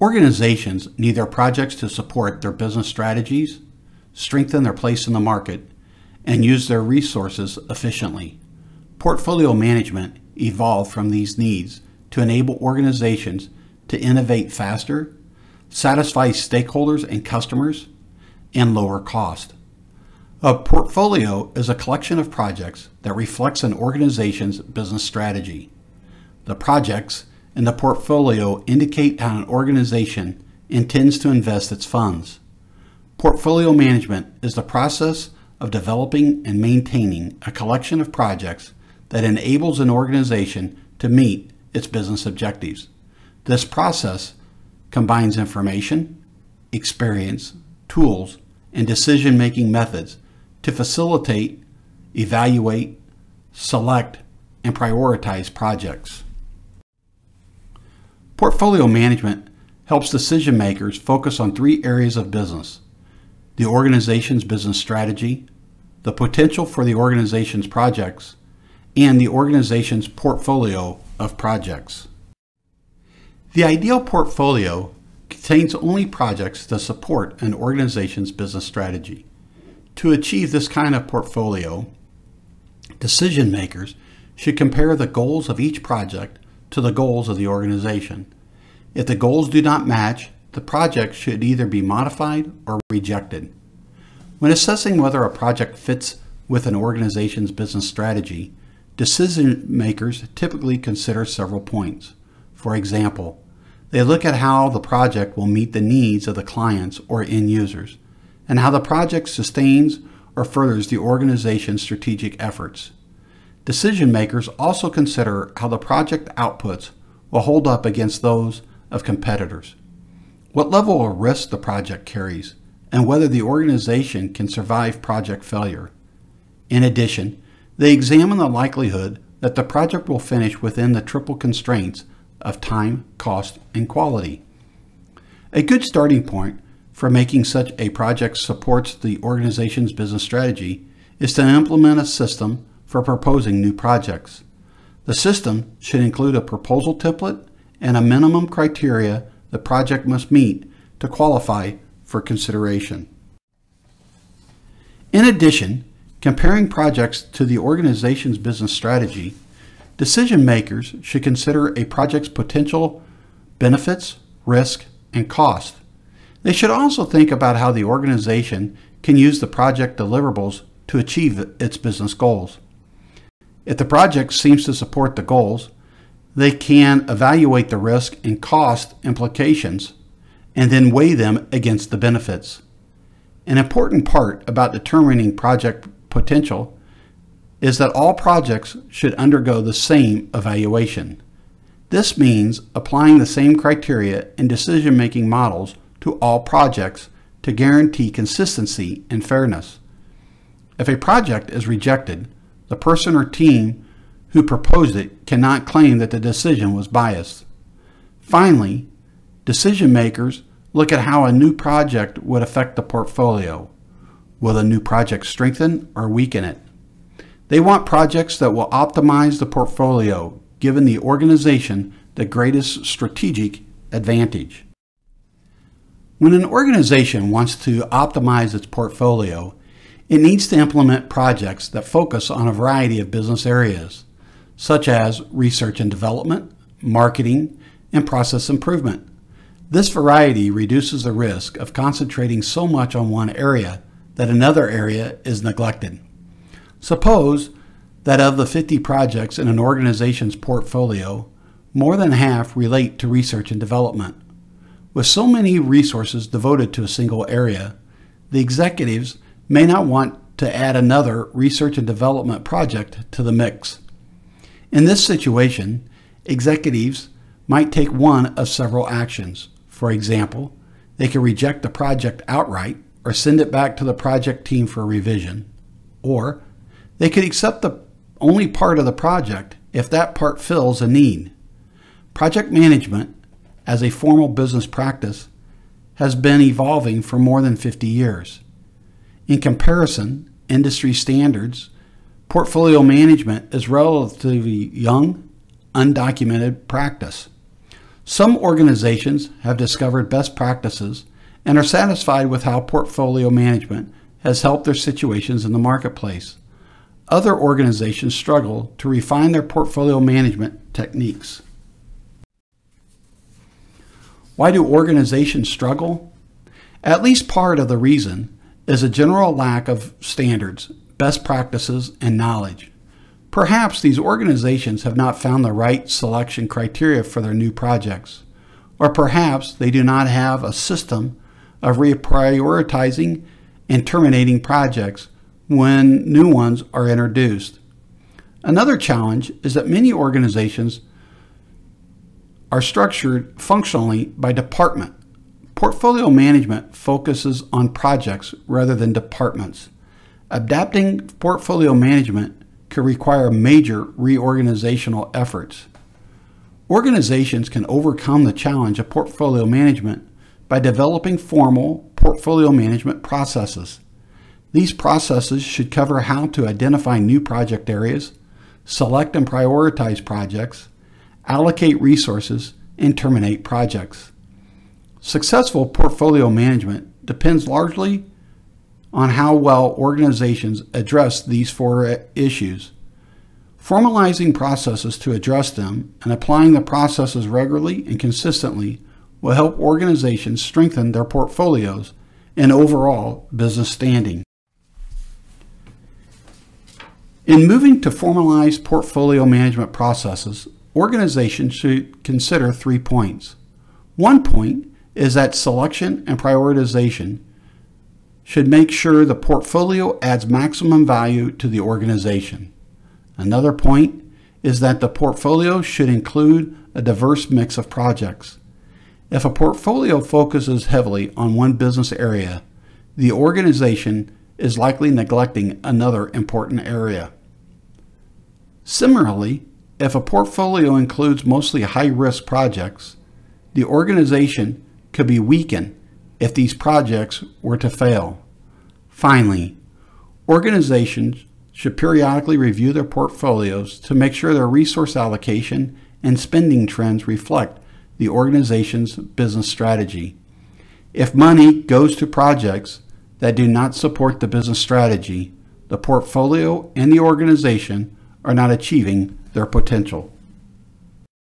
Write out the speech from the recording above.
Organizations need their projects to support their business strategies, strengthen their place in the market, and use their resources efficiently. Portfolio management evolved from these needs to enable organizations to innovate faster, satisfy stakeholders and customers, and lower cost. A portfolio is a collection of projects that reflects an organization's business strategy. The projects in the portfolio indicate how an organization intends to invest its funds. Portfolio management is the process of developing and maintaining a collection of projects that enables an organization to meet its business objectives. This process combines information, experience, tools, and decision-making methods to facilitate, evaluate, select, and prioritize projects. Portfolio management helps decision makers focus on three areas of business: the organization's business strategy, the potential for the organization's projects, and the organization's portfolio of projects. The ideal portfolio contains only projects that support an organization's business strategy. To achieve this kind of portfolio, decision makers should compare the goals of each project to the goals of the organization. If the goals do not match, the project should either be modified or rejected. When assessing whether a project fits with an organization's business strategy, decision makers typically consider several points. For example, they look at how the project will meet the needs of the clients or end users, and how the project sustains or furthers the organization's strategic efforts. Decision makers also consider how the project outputs will hold up against those of competitors, what level of risk the project carries, and whether the organization can survive project failure. In addition, they examine the likelihood that the project will finish within the triple constraints of time, cost, and quality. A good starting point for making such a project supports the organization's business strategy is to implement a system for proposing new projects. The system should include a proposal template and a minimum criteria the project must meet to qualify for consideration. In addition, comparing projects to the organization's business strategy, decision makers should consider a project's potential benefits, risk, and cost. They should also think about how the organization can use the project deliverables to achieve its business goals. If the project seems to support the goals, they can evaluate the risk and cost implications and then weigh them against the benefits. An important part about determining project potential is that all projects should undergo the same evaluation. This means applying the same criteria and decision-making models to all projects to guarantee consistency and fairness. If a project is rejected, the person or team who proposed it cannot claim that the decision was biased. Finally, decision makers look at how a new project would affect the portfolio. Will the new project strengthen or weaken it? They want projects that will optimize the portfolio, given the organization the greatest strategic advantage. When an organization wants to optimize its portfolio, it needs to implement projects that focus on a variety of business areas, such as research and development, marketing, and process improvement. This variety reduces the risk of concentrating so much on one area that another area is neglected. Suppose that of the 50 projects in an organization's portfolio, more than half relate to research and development. With so many resources devoted to a single area, the executives may not want to add another research and development project to the mix. In this situation, executives might take one of several actions. For example, they can reject the project outright or send it back to the project team for revision, or they could accept the only part of the project if that part fills a need. Project management, as a formal business practice, has been evolving for more than 50 years. In comparison, industry standards, portfolio management is relatively young, undocumented practice. Some organizations have discovered best practices and are satisfied with how portfolio management has helped their situations in the marketplace. Other organizations struggle to refine their portfolio management techniques. Why do organizations struggle? At least part of the reason is a general lack of standards, best practices, and knowledge. Perhaps these organizations have not found the right selection criteria for their new projects, or perhaps they do not have a system of reprioritizing and terminating projects when new ones are introduced. Another challenge is that many organizations are structured functionally by department. Portfolio management focuses on projects rather than departments. Adapting portfolio management could require major reorganizational efforts. Organizations can overcome the challenge of portfolio management by developing formal portfolio management processes. These processes should cover how to identify new project areas, select and prioritize projects, allocate resources, and terminate projects. Successful portfolio management depends largely on how well organizations address these four issues. Formalizing processes to address them and applying the processes regularly and consistently will help organizations strengthen their portfolios and overall business standing. In moving to formalized portfolio management processes, organizations should consider 3 points. One point is that selection and prioritization should make sure the portfolio adds maximum value to the organization. Another point is that the portfolio should include a diverse mix of projects. If a portfolio focuses heavily on one business area, the organization is likely neglecting another important area. Similarly, if a portfolio includes mostly high-risk projects, the organization could be weakened if these projects were to fail. Finally, organizations should periodically review their portfolios to make sure their resource allocation and spending trends reflect the organization's business strategy. If money goes to projects that do not support the business strategy, the portfolio and the organization are not achieving their potential.